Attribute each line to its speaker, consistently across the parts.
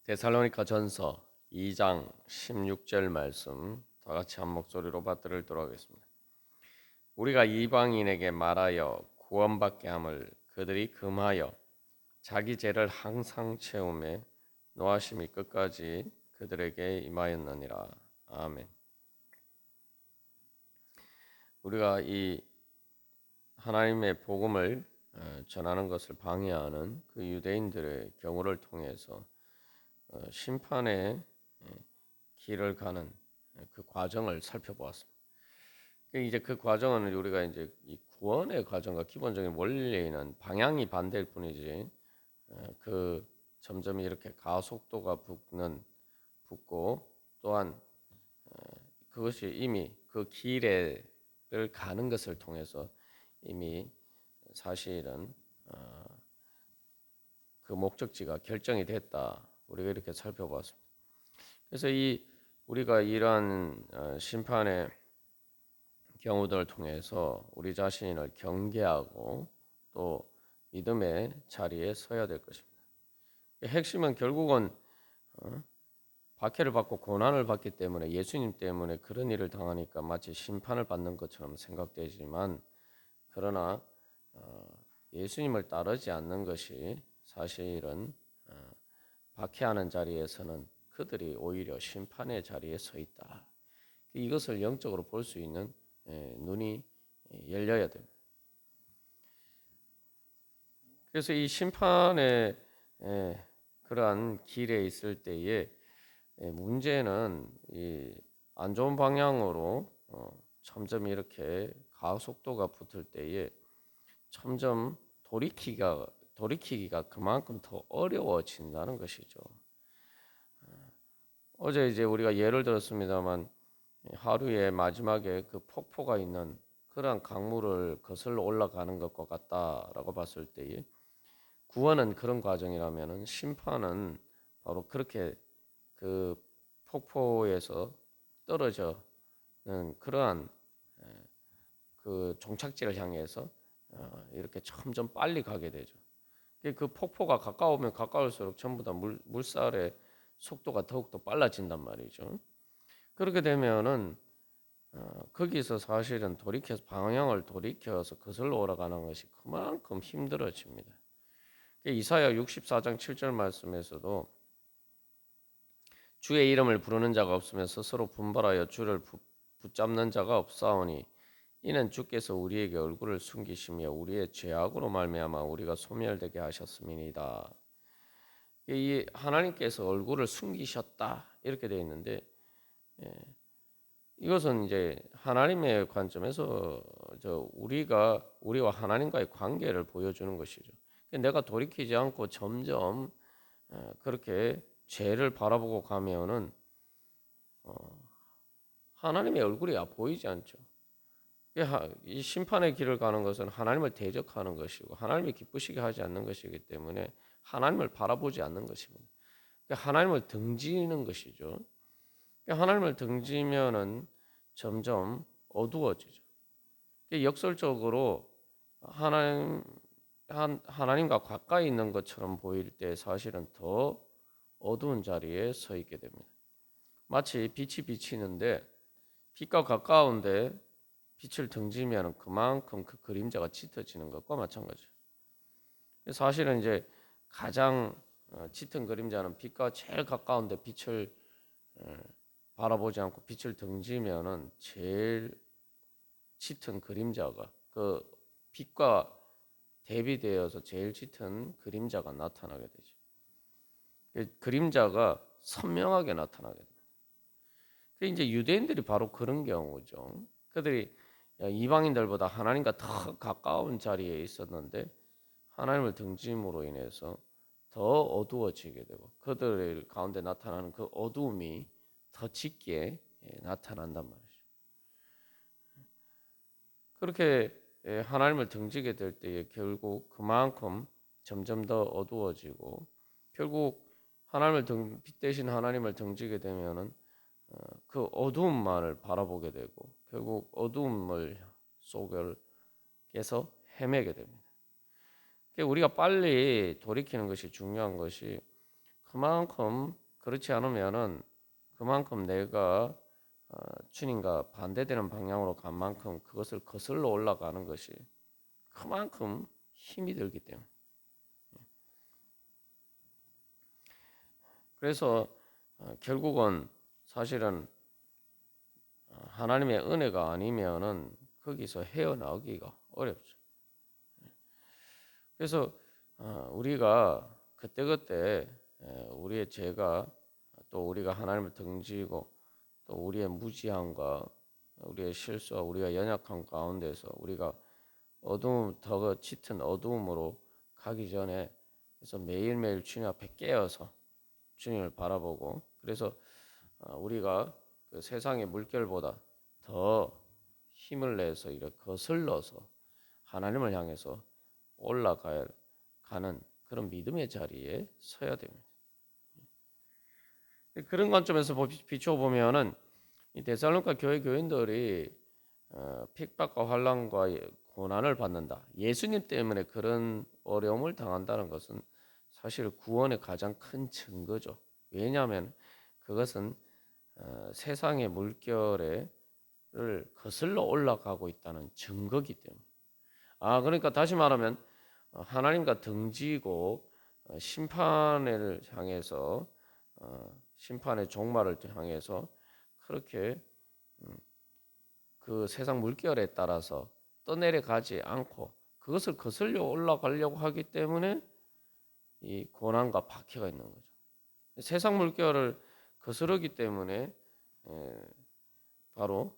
Speaker 1: 데살로니가 전서 2장 16절 말씀 다 같이 한 목소리로 받들도록 하겠습니다. 우리가 이방인에게 말하여 구원받게 함을 그들이 금하여 자기 죄를 항상 채우매 노하심이 끝까지 그들에게 임하였느니라. 아멘. 우리가 이 하나님의 복음을 전하는 것을 방해하는 그 유대인들의 경우를 통해서 심판의 길을 가는 그 과정을 살펴보았습니다. 이제 그 과정은 우리가 이제 이 구원의 과정과 기본적인 원리에는 방향이 반대일 뿐이지 그 점점 이렇게 가속도가 붙고 또한 그것이 이미 그 길을 가는 것을 통해서 이미 사실은 그 목적지가 결정이 됐다. 우리가 이렇게 살펴봤습니다. 그래서 우리가 이러한 심판의 경우들을 통해서 우리 자신을 경계하고 또 믿음의 자리에 서야 될 것입니다. 핵심은 결국은 박해를 받고 고난을 받기 때문에 예수님 때문에 그런 일을 당하니까 마치 심판을 받는 것처럼 생각되지만 그러나 예수님을 따르지 않는 것이 사실은 박해하는 자리에서는 그들이 오히려 심판의 자리에 서 있다. 이것을 영적으로 볼 수 있는 눈이 열려야 됩니다. 그래서 이 심판의 그러한 길에 있을 때에 문제는 이 안 좋은 방향으로 점점 이렇게 가속도가 붙을 때에 점점 돌이키기가 그만큼 더 어려워진다는 것이죠. 어제 이제 우리가 예를 들었습니다만 하루의 마지막에 그 폭포가 있는 그러한 강물을 거슬러 올라가는 것과 같다라고 봤을 때에 구원은 그런 과정이라면은 심판은 바로 그렇게 그 폭포에서 떨어져는 그러한 그 종착지를 향해서 이렇게 점점 빨리 가게 되죠. 그 폭포가 가까우면 가까울수록 전부 다 물살의 속도가 더욱더 빨라진단 말이죠. 그렇게 되면은 거기서 사실은 방향을 돌이켜서 거슬러 올라가는 것이 그만큼 힘들어집니다. 이사야 64장 7절 말씀에서도 주의 이름을 부르는 자가 없으면 스스로 분발하여 주를 붙잡는 자가 없사오니 이는 주께서 우리에게 얼굴을 숨기시며 우리의 죄악으로 말미암아 우리가 소멸되게 하셨음이니이다. 이 하나님께서 얼굴을 숨기셨다 이렇게 되어 있는데 이것은 이제 하나님의 관점에서 우리와 하나님과의 관계를 보여주는 것이죠. 내가 돌이키지 않고 점점 그렇게 죄를 바라보고 가면은 하나님의 얼굴이 보이지 않죠. 이 심판의 길을 가는 것은 하나님을 대적하는 것이고 하나님이 기쁘시게 하지 않는 것이기 때문에 하나님을 바라보지 않는 것입니다. 하나님을 등지는 것이죠. 하나님을 등지면은 점점 어두워지죠. 역설적으로 하나님과 가까이 있는 것처럼 보일 때 사실은 더 어두운 자리에 서 있게 됩니다. 마치 빛이 비치는데 빛과 가까운데 빛을 등지면 그만큼 그 그림자가 짙어지는 것과 마찬가지예요. 사실은 이제 가장 짙은 그림자는 빛과 제일 가까운데 빛을 바라보지 않고 빛을 등지면은 제일 짙은 그림자가 그 빛과 대비되어서 제일 짙은 그림자가 나타나게 되죠. 그림자가 선명하게 나타나게 됩니다. 이제 유대인들이 바로 그런 경우죠. 그들이 이방인들보다 하나님과 더 가까운 자리에 있었는데 하나님을 등짐으로 인해서 더 어두워지게 되고 그들 가운데 나타나는 그 어두움이 더 짙게 나타난단 말이죠. 그렇게 하나님을 등지게 될 때에 결국 그만큼 점점 더 어두워지고 결국 빛 대신 하나님을 등지게 되면은 그 어두움만을 바라보게 되고 결국 어두움을 속에서 헤매게 됩니다. 우리가 빨리 돌이키는 것이 중요한 것이 그만큼 그렇지 않으면은 그만큼 내가 주님과 반대되는 방향으로 간 만큼 그것을 거슬러 올라가는 것이 그만큼 힘이 들기 때문에. 그래서 결국은 사실은 하나님의 은혜가 아니면은 거기서 헤어나오기가 어렵죠. 그래서 우리가 그때그때 우리의 죄가 또 우리가 하나님을 등지고 또 우리의 무지함과 우리의 실수와 우리가 연약한 가운데서 우리가 어두움 더 짙은 어두움으로 가기 전에 그래서 매일매일 주님 앞에 깨어서 주님을 바라보고 그래서 우리가 그 세상의 물결보다 더 힘을 내서 이렇게 거슬러서 하나님을 향해서 올라가야 가는 그런 믿음의 자리에 서야 됩니다. 그런 관점에서 비추어 보면은 이 데살로니가 교회 교인들이 핍박과 환난과 고난을 받는다. 예수님 때문에 그런 어려움을 당한다는 것은 사실 구원의 가장 큰 증거죠. 왜냐하면 그것은 세상의 물결을 거슬러 올라가고 있다는 증거기 때문에. 그러니까 다시 말하면 하나님과 등지고 심판을 향해서 심판의 종말을 향해서 그렇게 그 세상 물결에 따라서 떠내려가지 않고 그것을 거슬려 올라가려고 하기 때문에 이 고난과 박해가 있는 거죠. 세상 물결을 거스르기 때문에 바로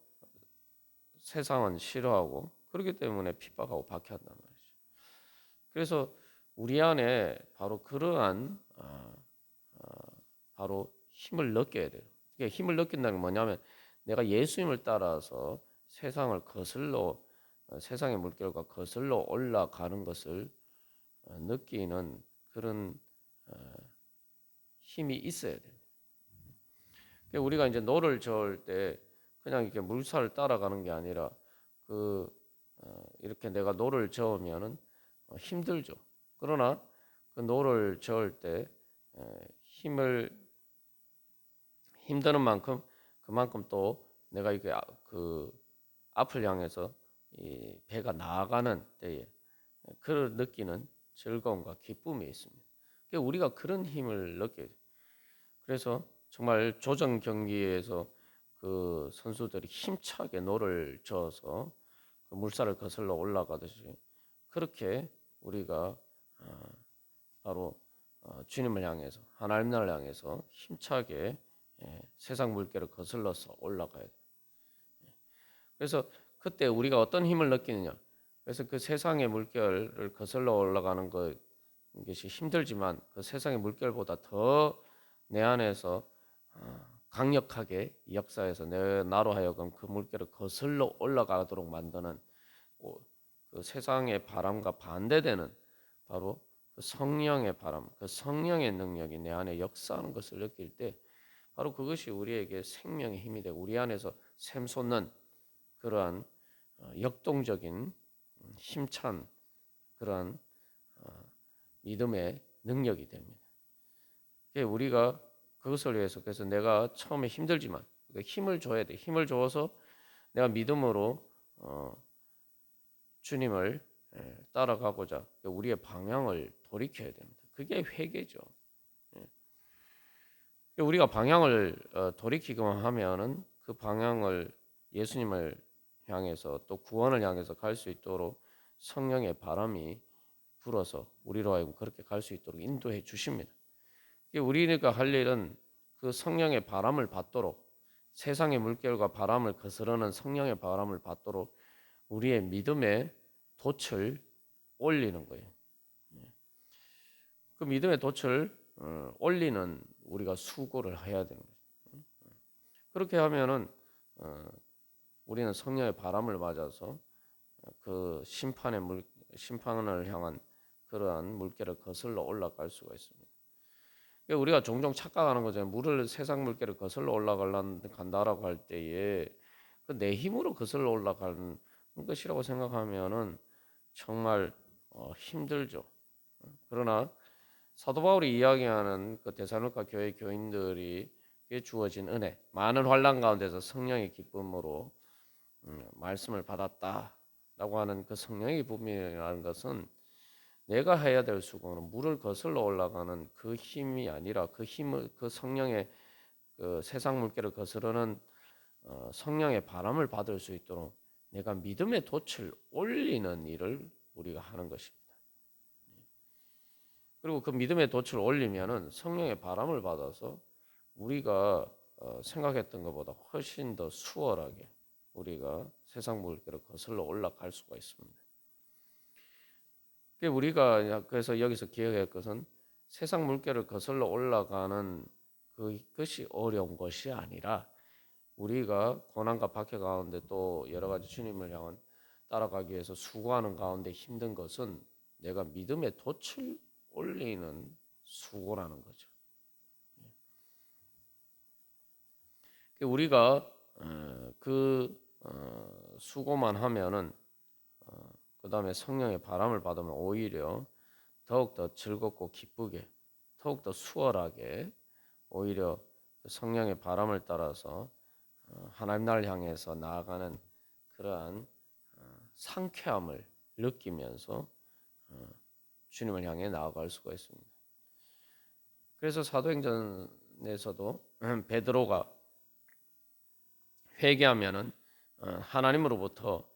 Speaker 1: 세상은 싫어하고 그렇기 때문에 핍박하고 박해한단 말이죠. 그래서 우리 안에 바로 그러한 바로 힘을 느껴야 돼요. 그러니까 힘을 느낀다는 게 뭐냐면 내가 예수님을 따라서 세상을 거슬러 세상의 물결과 거슬러 올라가는 것을 느끼는 그런 힘이 있어야 돼요. 그러니까 우리가 이제 노를 저을 때 그냥 이렇게 물살을 따라가는 게 아니라 이렇게 내가 노를 저으면은 힘들죠. 그러나 그 노를 저을 때 힘을 힘드는 만큼 그만큼 또 내가 이게 그 앞을 향해서 이 배가 나아가는 때에 그 느끼는 즐거움과 기쁨이 있습니다. 그러니까 우리가 그런 힘을 느껴요. 그래서 정말 조정 경기에서 그 선수들이 힘차게 노를 저어서 그 물살을 거슬러 올라가듯이 그렇게 우리가 바로 주님을 향해서 하나님을 향해서 힘차게 세상 물결을 거슬러서 올라가야 돼요. 그래서 그때 우리가 어떤 힘을 느끼느냐? 그래서 그 세상의 물결을 거슬러 올라가는 것이 힘들지만 그 세상의 물결보다 더 내 안에서 강력하게 역사에서 나로 하여금 그 물결을 거슬러 올라가도록 만드는 그 세상의 바람과 반대되는 바로 그 성령의 바람, 그 성령의 능력이 내 안에 역사하는 것을 느낄 때 바로 그것이 우리에게 생명의 힘이 되고 우리 안에서 샘솟는 그러한 역동적인 힘찬 그러한 믿음의 능력이 됩니다. 우리가 그것을 위해서 그래서 내가 처음에 힘들지만 힘을 줘야 돼. 힘을 줘서 내가 믿음으로 주님을 따라가고자 우리의 방향을 돌이켜야 됩니다. 그게 회개죠. 우리가 방향을 돌이키기만 하면은 그 방향을 예수님을 향해서 또 구원을 향해서 갈 수 있도록 성령의 바람이 불어서 우리로 하여금 그렇게 갈 수 있도록 인도해 주십니다. 우리가 할 일은 그 성령의 바람을 받도록 세상의 물결과 바람을 거스르는 성령의 바람을 받도록 우리의 믿음의 돛을 올리는 거예요. 그 믿음의 돛을 올리는 우리가 수고를 해야 되는 거죠. 그렇게 하면은 우리는 성령의 바람을 맞아서 그 심판을 향한 그러한 물결을 거슬러 올라갈 수가 있습니다. 우리가 종종 착각하는 거죠. 세상 물결을 거슬러 올라간다라고 할 때에 내 힘으로 거슬러 올라가는 것이라고 생각하면은 정말 힘들죠. 그러나 사도 바울이 이야기하는 그 데살로니가 교회 교인들이 주어진 은혜, 많은 환난 가운데서 성령의 기쁨으로 말씀을 받았다라고 하는 그 성령의 부분이라는 것은 내가 해야 될 수고는 물을 거슬러 올라가는 그 힘이 아니라 그 힘을 그 성령의 그 세상 물결을 거스르는 성령의 바람을 받을 수 있도록 내가 믿음의 돛을 올리는 일을 우리가 하는 것입니다. 그리고 그 믿음의 돛을 올리면은 성령의 바람을 받아서 우리가 생각했던 것보다 훨씬 더 수월하게 우리가 세상 물결을 거슬러 올라갈 수가 있습니다. 우리가 그래서 여기서 기억할 것은 세상 물결을 거슬러 올라가는 그것이 어려운 것이 아니라 우리가 고난과 박해 가운데 또 여러 가지 주님을 향한 따라가기 위해서 수고하는 가운데 힘든 것은 내가 믿음의 돛을 올리는 수고라는 거죠. 우리가 수고만 하면은 그 다음에 성령의 바람을 받으면 오히려 더욱더 즐겁고 기쁘게 더욱더 수월하게 오히려 성령의 바람을 따라서 하나님 나라를 향해서 나아가는 그러한 상쾌함을 느끼면서 주님을 향해 나아갈 수가 있습니다. 그래서 사도행전에서도 베드로가 회개하면은 하나님으로부터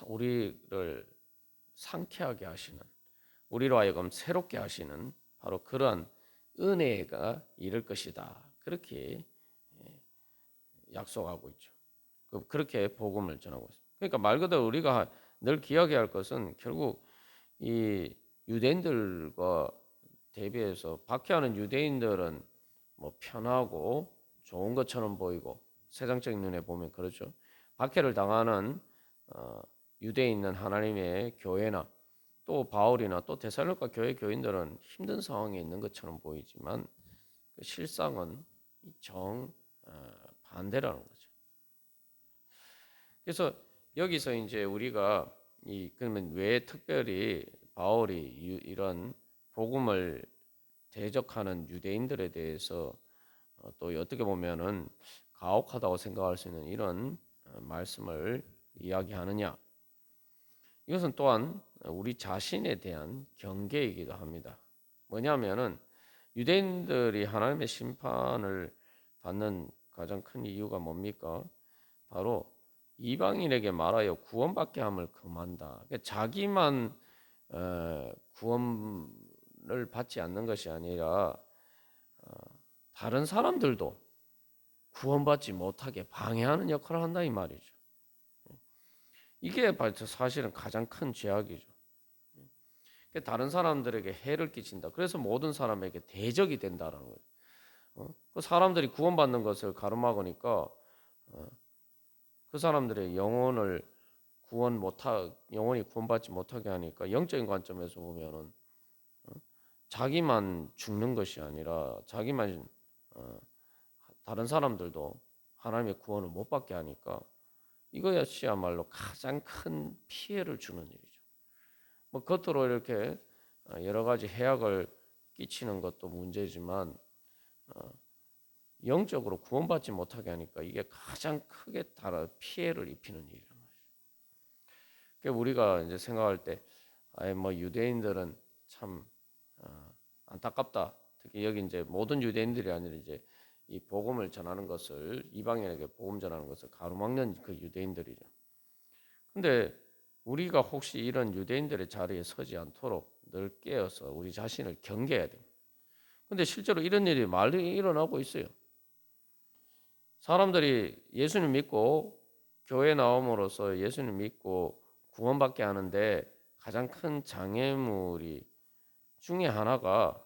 Speaker 1: 우리를 상쾌하게 하시는 우리로 하여금 새롭게 하시는 바로 그러한 은혜가 이를 것이다. 그렇게 약속하고 있죠. 그렇게 복음을 전하고 있습니다. 그러니까 말 그대로 우리가 늘 기억해야 할 것은 결국 이 유대인들과 대비해서 박해하는 유대인들은 뭐 편하고 좋은 것처럼 보이고 세상적인 눈에 보면 그렇죠. 박해를 당하는 유대에 있는 하나님의 교회나 또 바울이나 또 데살로니가 교회 교인들은 힘든 상황에 있는 것처럼 보이지만 그 실상은 정 반대라는 거죠. 그래서 여기서 이제 우리가 그러면 왜 특별히 바울이 이런 복음을 대적하는 유대인들에 대해서 또 어떻게 보면은 가혹하다고 생각할 수 있는 이런 말씀을 이야기하느냐? 이것은 또한 우리 자신에 대한 경계이기도 합니다. 뭐냐면은 유대인들이 하나님의 심판을 받는 가장 큰 이유가 뭡니까? 바로 이방인에게 말하여 구원받게 함을 금한다. 그러니까 자기만 구원을 받지 않는 것이 아니라 다른 사람들도 구원받지 못하게 방해하는 역할을 한다 이 말이죠. 이게 사실은 가장 큰 죄악이죠. 다른 사람들에게 해를 끼친다. 그래서 모든 사람에게 대적이 된다라는 거예요. 그 사람들이 구원받는 것을 가로막으니까 그 사람들의 영혼이 구원받지 못하게 하니까 영적인 관점에서 보면은 자기만 죽는 것이 아니라 자기만 다른 사람들도 하나님의 구원을 못 받게 하니까 이것이야말로 가장 큰 피해를 주는 일이죠. 뭐 겉으로 이렇게 여러 가지 해악을 끼치는 것도 문제지만 영적으로 구원받지 못하게 하니까 이게 가장 크게 피해를 입히는 일이란 말이죠. 그러니까 우리가 이제 생각할 때, 뭐 유대인들은 참 안타깝다. 특히 여기 이제 모든 유대인들이 아니라 이제 이 복음을 전하는 것을 이방인에게 복음 전하는 것을 가로막는 그 유대인들이죠. 근데 우리가 혹시 이런 유대인들의 자리에 서지 않도록 늘 깨어서 우리 자신을 경계해야 됩니다. 근데 실제로 이런 일이 많이 일어나고 있어요. 사람들이 예수님 믿고 교회 나옴으로써 예수님 믿고 구원받게 하는데 가장 큰 장애물이 중에 하나가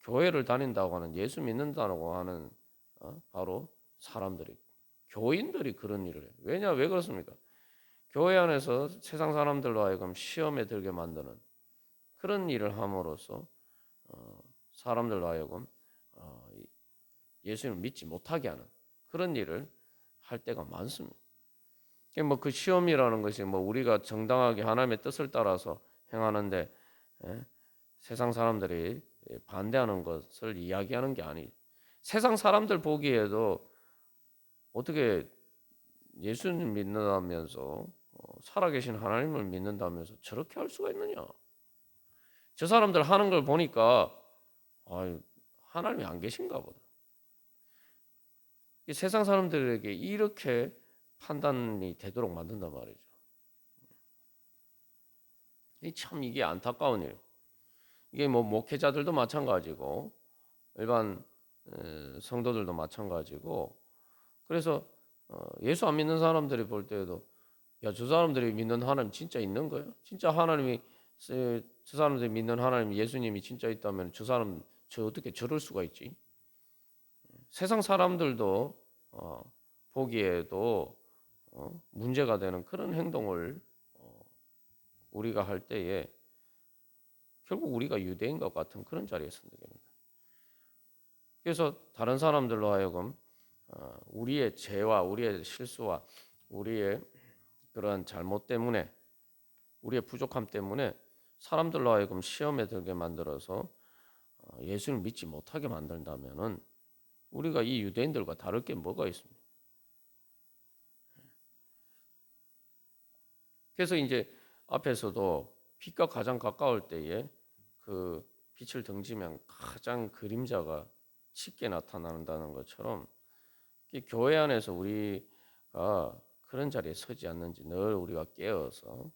Speaker 1: 교회를 다닌다고 하는 예수 믿는다고 하는 바로 사람들이 교인들이 그런 일을 해요. 왜 그렇습니까? 교회 안에서 세상 사람들로 하여금 시험에 들게 만드는 그런 일을 함으로써 사람들로 하여금 예수님을 믿지 못하게 하는 그런 일을 할 때가 많습니다. 뭐 그 시험이라는 것이 뭐 우리가 정당하게 하나님의 뜻을 따라서 행하는데 세상 사람들이 반대하는 것을 이야기하는 게 아니. 세상 사람들 보기에도 어떻게 예수님 믿는다면서 살아계신 하나님을 믿는다면서 저렇게 할 수가 있느냐? 저 사람들 하는 걸 보니까 하나님이 안 계신가 보다. 이 세상 사람들에게 이렇게 판단이 되도록 만든단 말이죠. 이게 안타까운 일. 이게 뭐 목회자들도 마찬가지고 일반 성도들도 마찬가지고 그래서 예수 안 믿는 사람들이 볼 때에도 야, 저 사람들이 믿는 하나님 진짜 있는 거야? 진짜 하나님이 저 사람들이 믿는 하나님 예수님이 진짜 있다면 저 어떻게 저럴 수가 있지? 세상 사람들도 보기에도 문제가 되는 그런 행동을 우리가 할 때에 결국 우리가 유대인 것 같은 그런 자리에 서게 됩니다. 그래서 다른 사람들로 하여금 우리의 죄와 우리의 실수와 우리의 그러한 잘못 때문에 우리의 부족함 때문에 사람들로 하여금 시험에 들게 만들어서 예수를 믿지 못하게 만든다면은 우리가 이 유대인들과 다를 게 뭐가 있습니까? 그래서 이제 앞에서도 빛과 가장 가까울 때에 그 빛을 등지면 가장 그림자가 짙게 나타난다는 것처럼 교회 안에서 우리가 그런 자리에 서지 않는지 늘 우리가 깨어서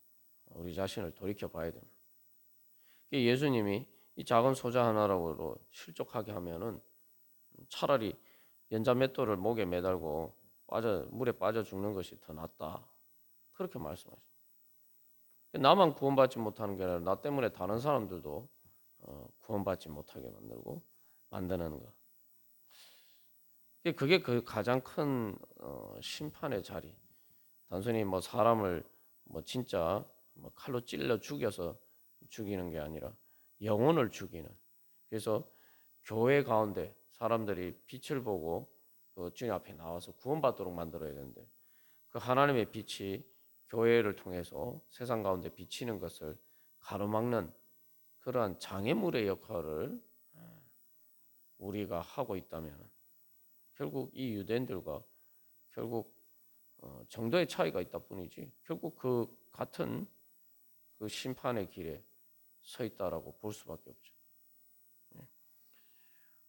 Speaker 1: 우리 자신을 돌이켜 봐야 됩니다. 예수님이 이 작은 소자 하나로 실족하게 하면은 차라리 연자 맷돌을 목에 매달고 물에 빠져 죽는 것이 더 낫다. 그렇게 말씀하십니다. 나만 구원받지 못하는 게 아니라 나 때문에 다른 사람들도 구원받지 못하게 만드는 것. 그게 그 가장 큰 심판의 자리. 단순히 뭐 사람을 뭐 진짜 뭐 칼로 찔러 죽여서 죽이는 게 아니라 영혼을 죽이는. 그래서 교회 가운데 사람들이 빛을 보고 그 주님 앞에 나와서 구원받도록 만들어야 되는데 그 하나님의 빛이 교회를 통해서 세상 가운데 비치는 것을 가로막는 그러한 장애물의 역할을 우리가 하고 있다면 결국 이 유대인들과 결국 정도의 차이가 있다 뿐이지 결국 그 같은 그 심판의 길에 서 있다라고 볼 수밖에 없죠.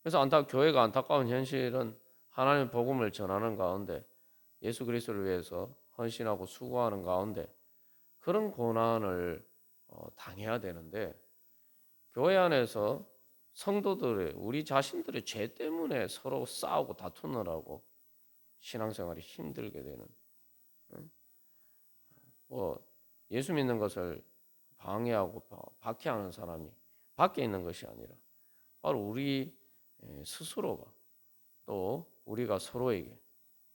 Speaker 1: 그래서 교회가 안타까운 현실은 하나님의 복음을 전하는 가운데 예수 그리스도를 위해서 헌신하고 수고하는 가운데 그런 고난을 당해야 되는데 교회 안에서 성도들의 우리 자신들의 죄 때문에 서로 싸우고 다투느라고 신앙생활이 힘들게 되는 뭐 예수 믿는 것을 방해하고 박해하는 사람이 밖에 있는 것이 아니라 바로 우리 스스로가 또 우리가 서로에게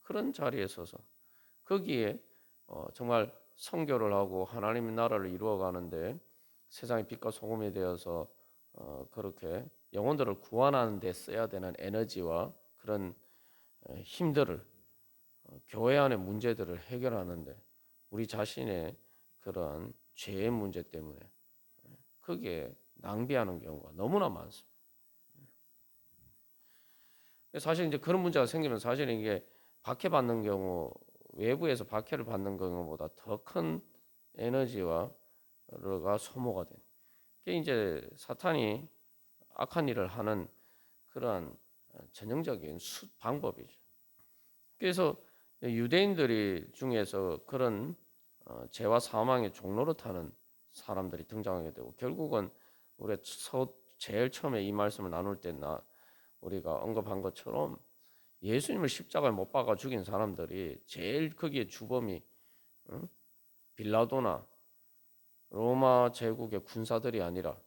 Speaker 1: 그런 자리에 서서 거기에 정말 선교를 하고 하나님의 나라를 이루어가는데 세상의 빛과 소금이 되어서 그렇게 영혼들을 구원하는 데 써야 되는 에너지와 그런 힘들을 교회 안의 문제들을 해결하는데 우리 자신의 그런 죄의 문제 때문에 거기에 낭비하는 경우가 너무나 많습니다. 사실 이제 그런 문제가 생기면 사실 이게 박해받는 경우 외부에서 박해를 받는 경우보다 더 큰 에너지와 가 소모가 된. 그게 이제 사탄이 악한 일을 하는 그러한 전형적인 방법이죠. 그래서 유대인들이 중에서 그런 죄와 사망의 종로로 타는 사람들이 등장하게 되고 결국은 우리가 제일 처음에 이 말씀을 나눌 때 우리가 언급한 것처럼 예수님을 십자가에 못 박아 죽인 사람들이 제일 거기에 주범이 빌라도나 로마 제국의 군사들이 아니라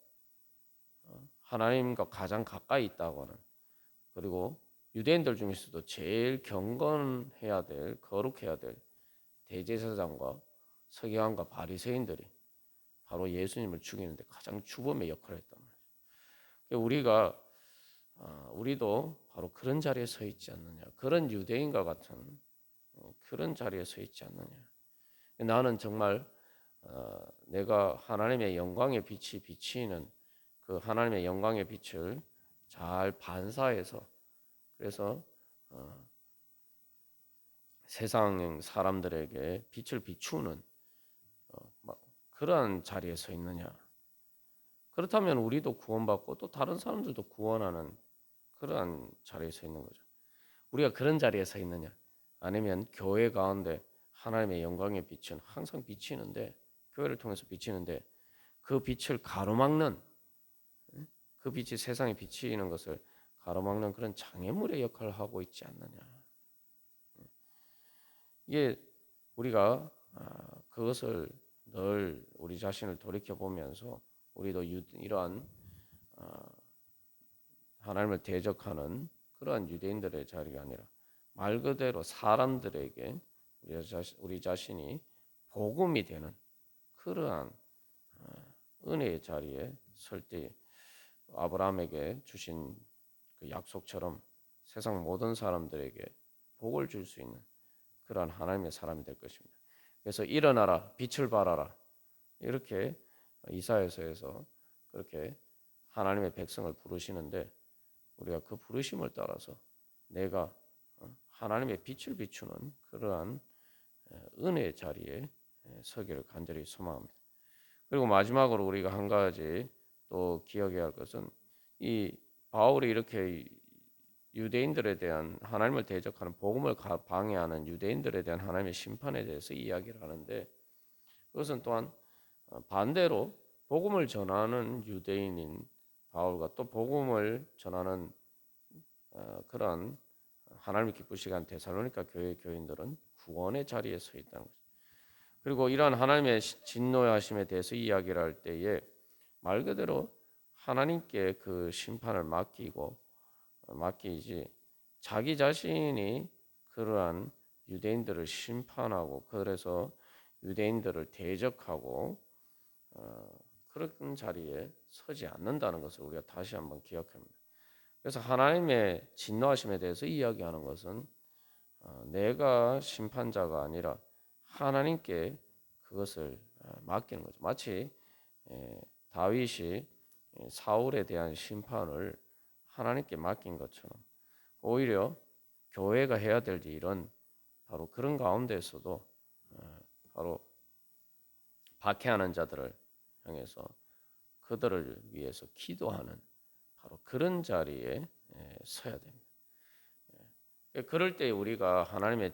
Speaker 1: 하나님과 가장 가까이 있다고 하는 그리고 유대인들 중에서도 제일 경건해야 될 거룩해야 될 대제사장과 서기관과 바리새인들이 바로 예수님을 죽이는데 가장 주범의 역할을 했단 말이에요. 우리도 바로 그런 자리에 서 있지 않느냐. 그런 유대인과 같은 그런 자리에 서 있지 않느냐. 나는 정말 내가 하나님의 영광의 빛이 비치는 그 하나님의 영광의 빛을 잘 반사해서 그래서 세상 사람들에게 빛을 비추는 그러한 자리에 서 있느냐? 그렇다면 우리도 구원받고 또 다른 사람들도 구원하는 그러한 자리에 서 있는 거죠. 우리가 그런 자리에 서 있느냐? 아니면 교회 가운데 하나님의 영광의 빛은 항상 비치는데 교회를 통해서 비치는데 그 빛을 가로막는 그 빛이 세상에 비치는 것을 가로막는 그런 장애물의 역할을 하고 있지 않느냐. 이게 우리가 그것을 늘 우리 자신을 돌이켜 보면서 우리도 이러한 하나님을 대적하는 그러한 유대인들의 자리가 아니라 말 그대로 사람들에게 우리 자신이 복음이 되는 그러한 은혜의 자리에 설 때 아브라함에게 주신 그 약속처럼 세상 모든 사람들에게 복을 줄 수 있는 그러한 하나님의 사람이 될 것입니다. 그래서 일어나라, 빛을 발하라 이렇게 이사야서에서 그렇게 하나님의 백성을 부르시는데 우리가 그 부르심을 따라서 내가 하나님의 빛을 비추는 그러한 은혜의 자리에 서기를 간절히 소망합니다. 그리고 마지막으로 우리가 한 가지 또 기억해야 할 것은 이 바울이 이렇게 유대인들에 대한 하나님을 대적하는 복음을 방해하는 유대인들에 대한 하나님의 심판에 대해서 이야기를 하는데 그것은 또한 반대로 복음을 전하는 유대인인 바울과 또 복음을 전하는 그런 하나님을 기쁘시게 한 데살로니가 교회 교인들은 구원의 자리에 서 있다는 것입니다. 그리고 이러한 하나님의 진노하심에 대해서 이야기를 할 때에 말 그대로 하나님께 그 심판을 맡기지 자기 자신이 그러한 유대인들을 심판하고 그래서 유대인들을 대적하고 그런 자리에 서지 않는다는 것을 우리가 다시 한번 기억합니다. 그래서 하나님의 진노하심에 대해서 이야기하는 것은 내가 심판자가 아니라 하나님께 그것을 맡기는 거죠. 마치 다윗이 사울에 대한 심판을 하나님께 맡긴 것처럼 오히려 교회가 해야 될 일은 바로 그런 가운데서도 바로 박해하는 자들을 향해서 그들을 위해서 기도하는 바로 그런 자리에 서야 됩니다. 그럴 때 우리가 하나님의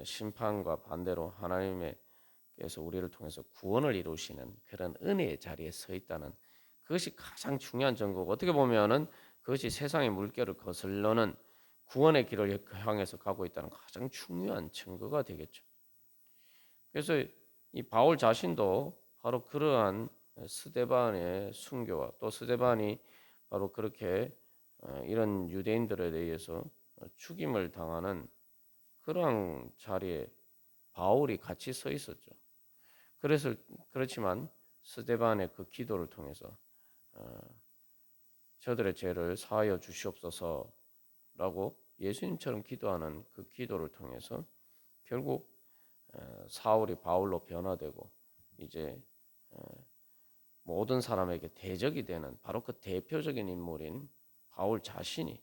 Speaker 1: 심판과 반대로 하나님께서 우리를 통해서 구원을 이루시는 그런 은혜의 자리에 서 있다는 그것이 가장 중요한 증거고 어떻게 보면은 그것이 세상의 물결을 거슬러는 구원의 길을 향해서 가고 있다는 가장 중요한 증거가 되겠죠. 그래서 이 바울 자신도 바로 그러한 스데반의 순교와 또 스데반이 바로 그렇게 이런 유대인들에 의해서 죽임을 당하는 그러한 자리에 바울이 같이 서 있었죠. 그렇지만 스데반의 그 기도를 통해서 저들의 죄를 사하여 주시옵소서라고 예수님처럼 기도하는 그 기도를 통해서 결국 사울이 바울로 변화되고 이제 모든 사람에게 대적이 되는 바로 그 대표적인 인물인 바울 자신이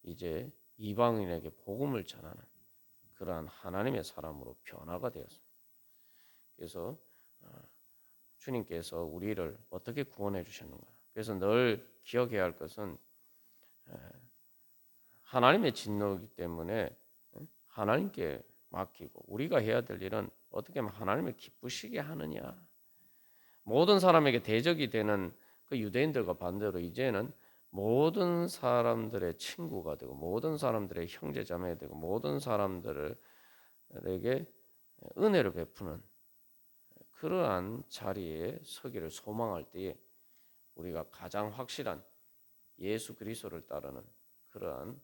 Speaker 1: 이제 이방인에게 복음을 전하는 그러한 하나님의 사람으로 변화가 되었습니다. 그래서 주님께서 우리를 어떻게 구원해 주셨는가? 그래서 늘 기억해야 할 것은 하나님의 진노이기 때문에 하나님께 맡기고 우리가 해야 될 일은 어떻게 하면 하나님을 기쁘시게 하느냐. 모든 사람에게 대적이 되는 그 유대인들과 반대로 이제는 모든 사람들의 친구가 되고 모든 사람들의 형제자매가 되고 모든 사람들에게 은혜를 베푸는 그러한 자리에 서기를 소망할 때에 우리가 가장 확실한 예수 그리스도를 따르는 그러한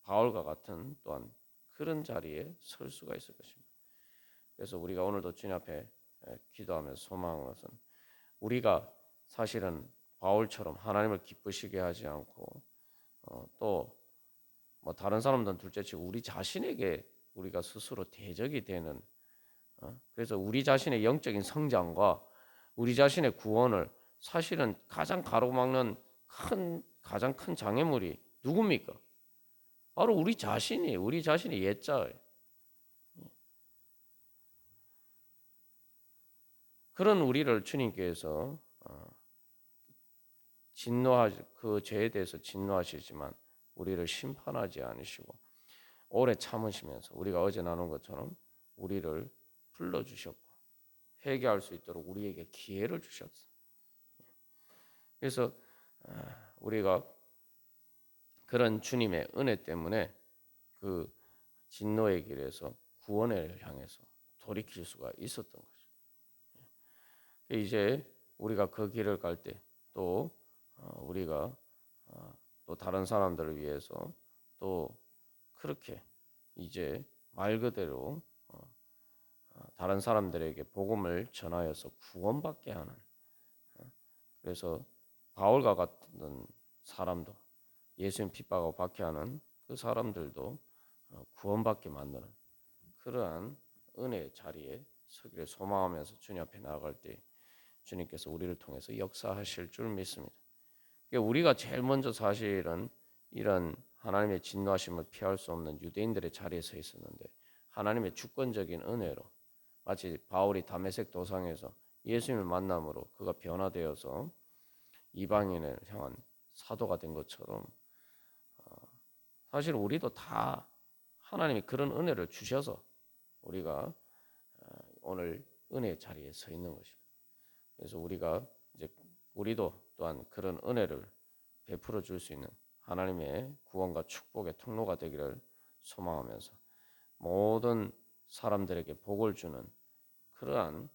Speaker 1: 바울과 같은 또한 그런 자리에 설 수가 있을 것입니다. 그래서 우리가 오늘도 주님 앞에 기도하면서 소망하는 것은 우리가 사실은 바울처럼 하나님을 기쁘시게 하지 않고 또 뭐 다른 사람들은 둘째치고 우리 자신에게 우리가 스스로 대적이 되는 그래서 우리 자신의 영적인 성장과 우리 자신의 구원을 사실은 가장 가로막는 가장 큰 장애물이 누굽니까? 바로 우리 자신이 옛자예요. 그런 우리를 주님께서 그 죄에 대해서 진노하시지만 우리를 심판하지 않으시고 오래 참으시면서 우리가 어제 나눈 것처럼 우리를 불러주셨고 회개할 수 있도록 우리에게 기회를 주셨어요. 그래서 우리가 그런 주님의 은혜 때문에 그 진노의 길에서 구원을 향해서 돌이킬 수가 있었던 거죠. 이제 우리가 그 길을 갈 때 또 우리가 또 다른 사람들을 위해서 또 그렇게 이제 말 그대로 다른 사람들에게 복음을 전하여서 구원받게 하는 그래서 바울과 같은 사람도 예수님 핍박하고 박해하는 그 사람들도 구원받게 만드는 그러한 은혜의 자리에 서기를 소망하면서 주님 앞에 나아갈 때 주님께서 우리를 통해서 역사하실 줄 믿습니다. 우리가 제일 먼저 사실은 이런 하나님의 진노하심을 피할 수 없는 유대인들의 자리에 서 있었는데 하나님의 주권적인 은혜로 마치 바울이 다메섹 도상에서 예수님을 만남으로 그가 변화되어서 이방인을 향한 사도가 된 것처럼 사실 우리도 다 하나님이 그런 은혜를 주셔서 우리가 오늘 은혜의 자리에 서 있는 것입니다. 그래서 우리가 이제 우리도 또한 그런 은혜를 베풀어 줄 수 있는 하나님의 구원과 축복의 통로가 되기를 소망하면서 모든 사람들에게 복을 주는 그러한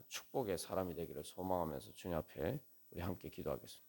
Speaker 1: 축복의 사람이 되기를 소망하면서 주님 앞에 우리 함께 기도하겠습니다.